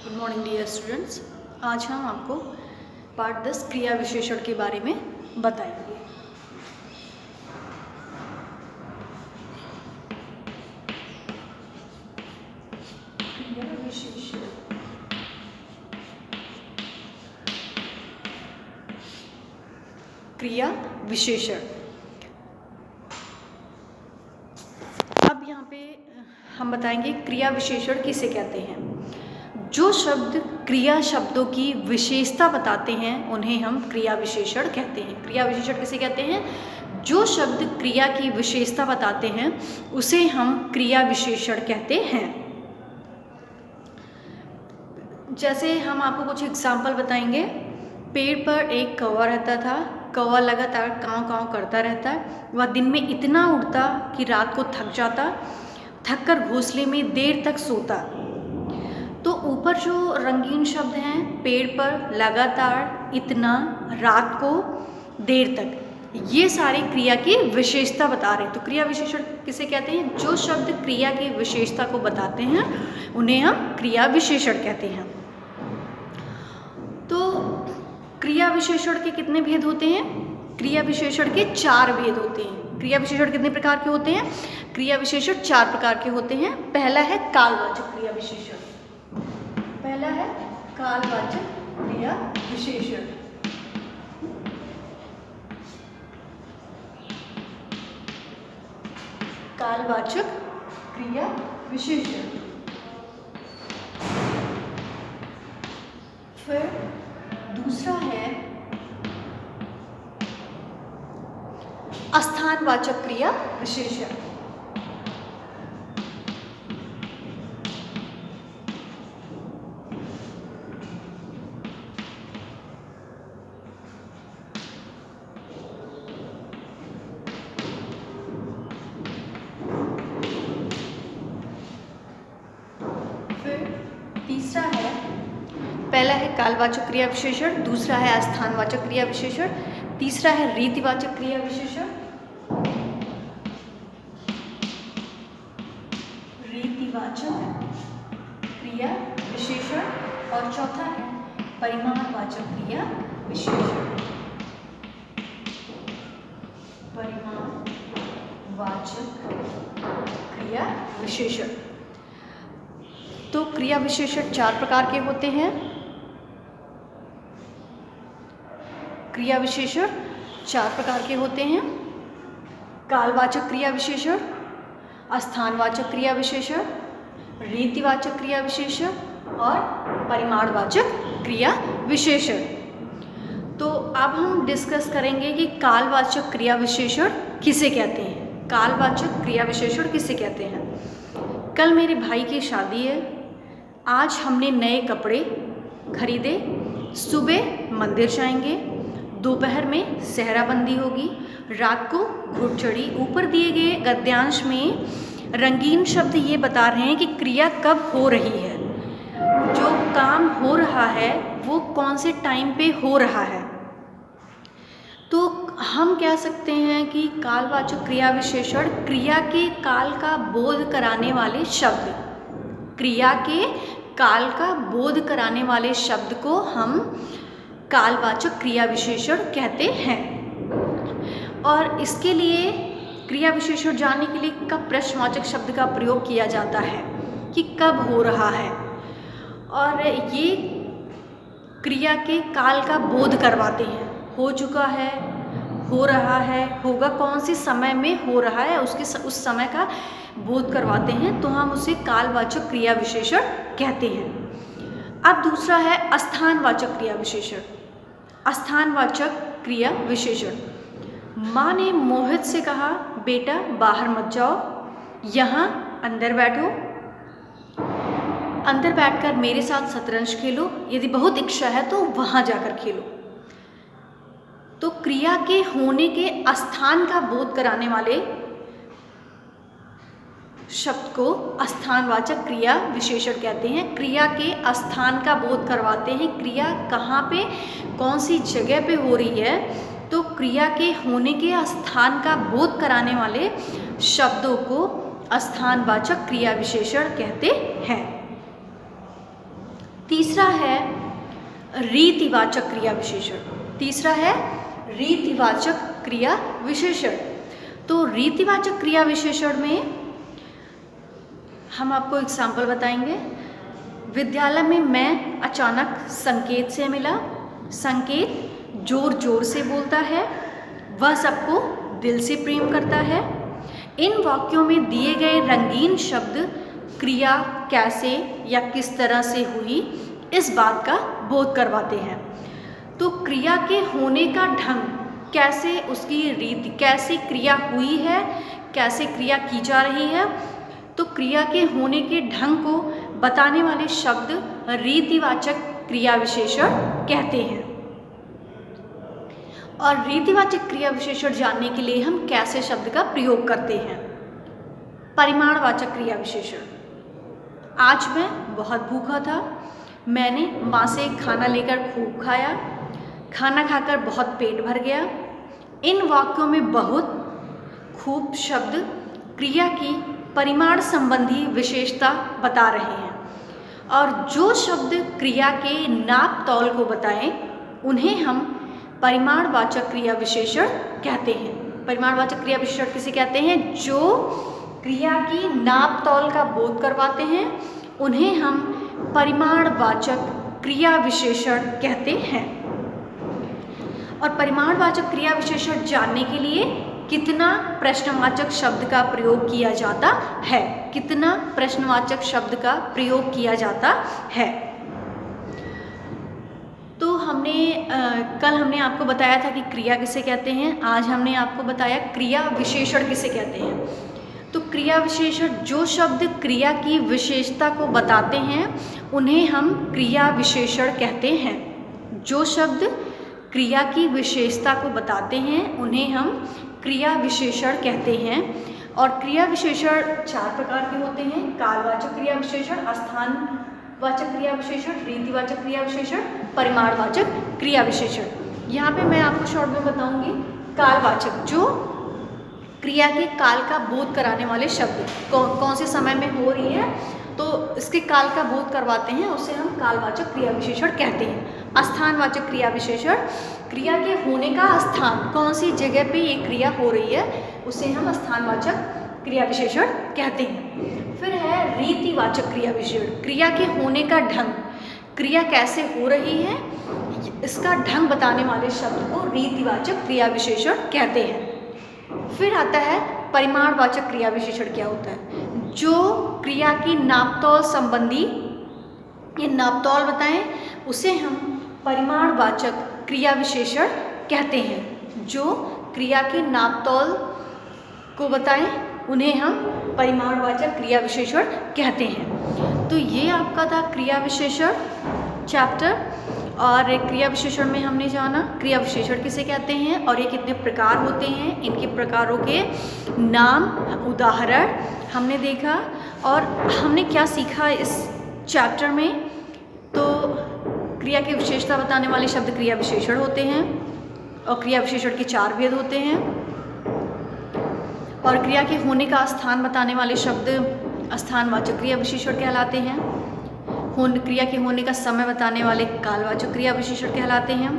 Good morning dear students. आज हम आपको पार्ट 10 क्रिया विशेषण के बारे में बताएंगे। क्रिया विशेषण। क्रिया विशेषण। अब यहाँ पे हम बताएंगे क्रिया विशेषण किसे कहते हैं। जो शब्द क्रिया शब्दों की विशेषता बताते हैं उन्हें हम क्रिया विशेषण कहते हैं। क्रिया विशेषण किसे कहते हैं? जो शब्द क्रिया की विशेषता बताते हैं उसे हम क्रिया विशेषण कहते हैं। जैसे हम आपको कुछ एग्जाम्पल बताएंगे। पेड़ पर एक कौवा रहता था। कौवा लगातार काँव काँव करता रहता। वह दिन में इतना उड़ता कि रात को थक जाता। थक कर घोंसले में देर तक सोता। तो ऊपर जो रंगीन शब्द हैं, पेड़ पर, लगातार, इतना, रात को, देर तक, ये सारे क्रिया की विशेषता बता रहे हैं। तो क्रिया विशेषण किसे कहते हैं? जो शब्द क्रिया की विशेषता को बताते हैं उन्हें हम क्रिया विशेषण कहते हैं। तो क्रिया विशेषण के कितने भेद होते हैं? क्रिया विशेषण के 4 भेद होते हैं। क्रिया विशेषण कितने प्रकार के होते हैं? क्रिया विशेषण 4 प्रकार के होते हैं। पहला है कालवाचक क्रिया विशेषण। पहला है कालवाचक क्रिया विशेषण। कालवाचक क्रिया विशेषण। फिर दूसरा है स्थानवाचक क्रिया विशेषण। तीसरा है, पहला है कालवाचक क्रिया विशेषण, दूसरा है स्थानवाचक क्रिया विशेषण, तीसरा है रीतिवाचक क्रिया विशेषण, रीतिवाचक क्रिया विशेषण, और चौथा है परिमाणवाचक क्रिया विशेषण। परिमाणवाचक क्रिया विशेषण। तो क्रिया विशेषण 4 प्रकार के होते हैं। क्रिया विशेषण 4 प्रकार के होते हैं। कालवाचक क्रिया विशेषण, स्थानवाचक क्रिया विशेषण, रीतिवाचक क्रिया विशेषण और परिमाणवाचक क्रिया विशेषण। तो अब हम डिस्कस करेंगे कि कालवाचक क्रिया विशेषण किसे कहते हैं। कालवाचक क्रिया विशेषण किसे कहते हैं? कल मेरे भाई की शादी है। आज हमने नए कपड़े खरीदे। सुबह मंदिर जाएंगे। दोपहर में सेहराबंदी होगी। रात को घुड़चढ़ी। ऊपर दिए गए गद्यांश में रंगीन शब्द ये बता रहे हैं कि क्रिया कब हो रही है। जो काम हो रहा है वो कौन से टाइम पे हो रहा है। तो हम कह सकते हैं कि कालवाचक क्रिया विशेषण क्रिया के काल का बोध कराने वाले शब्द, क्रिया के काल का बोध कराने वाले शब्द को हम कालवाचक क्रिया विशेषण कहते हैं। और इसके लिए क्रिया विशेषण जानने के लिए कब प्रश्नवाचक शब्द का प्रयोग किया जाता है कि कब हो रहा है, और ये क्रिया के काल का बोध करवाते हैं। हो चुका है, हो रहा है, होगा कौन से समय में हो रहा है, उस समय का बोध करवाते हैं, तो हम उसे कालवाचक क्रिया विशेषण कहते हैं। अब दूसरा है स्थानवाचक क्रिया विशेषण। स्थानवाचक क्रिया विशेषण। माँ ने मोहित से कहा, बेटा बाहर मत जाओ, यहाँ अंदर बैठो। अंदर बैठकर मेरे साथ शतरंज खेलो। यदि बहुत इच्छा है तो वहाँ जाकर खेलो। तो क्रिया के होने के स्थान का बोध कराने वाले शब्द को स्थानवाचक क्रिया विशेषण कहते हैं। क्रिया के स्थान का बोध करवाते हैं। क्रिया कहाँ पे, कौन सी जगह पे हो रही है, तो क्रिया के होने के स्थान का बोध कराने वाले शब्दों को स्थानवाचक क्रिया विशेषण कहते हैं। तीसरा है रीतिवाचक क्रिया विशेषण। तीसरा है रीतिवाचक क्रिया विशेषण। तो रीतिवाचक क्रिया विशेषण में हम आपको एग्जाम्पल बताएंगे। विद्यालय में मैं अचानक संकेत से मिला। संकेत जोर जोर से बोलता है, वह सबको दिल से प्रेम करता है। इन वाक्यों में दिए गए रंगीन शब्द क्रिया कैसे या किस तरह से हुई इस बात का बोध करवाते हैं। तो क्रिया के होने का ढंग, कैसे उसकी रीति, कैसे क्रिया हुई है, कैसे क्रिया की जा रही है, तो क्रिया के होने के ढंग को बताने वाले शब्द रीतिवाचक क्रिया विशेषण कहते हैं। और रीतिवाचक क्रिया विशेषण जानने के लिए हम कैसे शब्द का प्रयोग करते हैं। परिमाणवाचक क्रिया विशेषण। आज मैं बहुत भूखा था। मैंने माँ से खाना लेकर खूब खाया। खाना खाकर बहुत पेट भर गया। इन वाक्यों में बहुत, खूब शब्द क्रिया की परिमाण संबंधी विशेषता बता रहे हैं। और जो शब्द क्रिया के नाप तौल को बताएं उन्हें हम परिमाणवाचक क्रिया विशेषण कहते हैं। परिमाणवाचक क्रिया विशेषण किसे कहते हैं? जो क्रिया की नाप तौल का बोध करवाते हैं उन्हें हम परिमाणवाचक क्रिया विशेषण कहते हैं। और परिमाणवाचक क्रिया विशेषण जानने के लिए कितना प्रश्नवाचक शब्द का प्रयोग किया जाता है, कितना प्रश्नवाचक शब्द का प्रयोग किया जाता है। तो कल हमने आपको बताया था कि क्रिया किसे कहते हैं। आज हमने आपको बताया क्रिया विशेषण किसे कहते हैं। तो क्रिया विशेषण, जो शब्द क्रिया की विशेषता को बताते हैं उन्हें हम क्रिया विशेषण कहते हैं। जो शब्द क्रिया की विशेषता को बताते हैं उन्हें हम क्रिया विशेषण कहते हैं। और क्रिया विशेषण 4 प्रकार के होते हैं। कालवाचक क्रिया विशेषण, स्थानवाचक क्रिया विशेषण, रीतिवाचक क्रिया विशेषण, परिमाणवाचक क्रिया विशेषण। यहाँ पे मैं आपको शॉर्ट में बताऊंगी। कालवाचक, जो क्रिया के काल का बोध कराने वाले शब्द, कौन से समय में हो रही है तो इसके काल का बोध करवाते हैं, उसे हम कालवाचक क्रिया विशेषण कहते हैं। स्थानवाचक क्रिया विशेषण, क्रिया के होने का स्थान, कौन सी जगह पे ये क्रिया हो रही है उसे हम स्थानवाचक क्रिया विशेषण कहते हैं। फिर है रीतिवाचक क्रिया विशेषण, क्रिया के होने का ढंग, क्रिया कैसे हो रही है इसका ढंग बताने वाले शब्द को रीतिवाचक क्रिया विशेषण कहते हैं। फिर आता है परिमाणवाचक क्रिया विशेषण। क्या होता है? जो क्रिया की नापतौल संबंधी ये नापतौल बताएं उसे हम परिमाणवाचक क्रिया विशेषण कहते हैं। जो क्रिया की नापतौल को बताएं उन्हें हम परिमाणवाचक क्रिया विशेषण कहते हैं। तो ये आपका था क्रिया विशेषण चैप्टर। और क्रिया विशेषण में हमने जाना क्रिया विशेषण किसे कहते हैं और ये कितने प्रकार होते हैं, इनके प्रकारों के नाम, उदाहरण हमने देखा। और हमने क्या सीखा इस चैप्टर में, तो क्रिया की विशेषता बताने वाले शब्द क्रिया विशेषण होते हैं और क्रिया विशेषण के 4 भेद होते हैं। और क्रिया के होने का स्थान बताने वाले शब्द स्थानवाचक क्रिया विशेषण कहलाते हैं। क्रिया के होने का समय बताने वाले कालवाचक क्रिया विशेषण कहलाते हैं।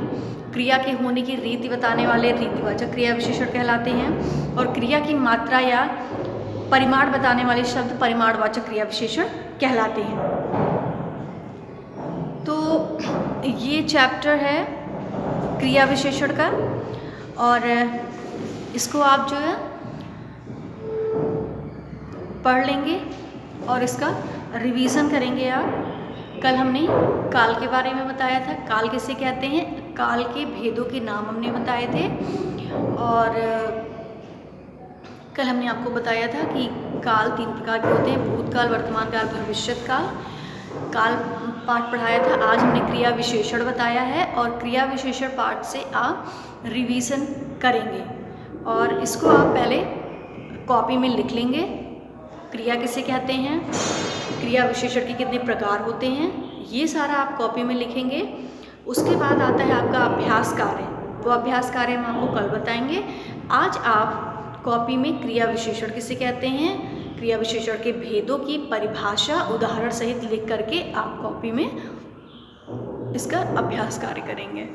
क्रिया के होने की रीति बताने वाले रीतिवाचक क्रिया विशेषण कहलाते हैं। और क्रिया की मात्रा या परिमाण बताने वाले शब्द परिमाणवाचक क्रिया विशेषण कहलाते हैं। तो ये चैप्टर है क्रिया विशेषण का और इसको आप जो है पढ़ लेंगे और इसका रिवीजन करेंगे आप। कल हमने काल के बारे में बताया था, काल किसे कहते हैं, काल के भेदों के नाम हमने बताए थे। और कल हमने आपको बताया था कि काल 3 प्रकार के होते हैं, भूतकाल, वर्तमान काल, भविष्यत काल। काल पाठ पढ़ाया था। आज हमने क्रिया विशेषण बताया है और क्रिया विशेषण पाठ से आप रिवीजन करेंगे और इसको आप पहले कॉपी में लिख लेंगे। क्रिया किसे कहते हैं, क्रिया विशेषण के कितने प्रकार होते हैं, ये सारा आप कॉपी में लिखेंगे। उसके बाद आता है आपका अभ्यास कार्य। वो अभ्यास कार्य हम आपको कल बताएंगे। आज आप कॉपी में क्रिया विशेषण किसे कहते हैं, क्रिया विशेषण के भेदों की परिभाषा उदाहरण सहित लिख करके आप कॉपी में इसका अभ्यास कार्य करेंगे।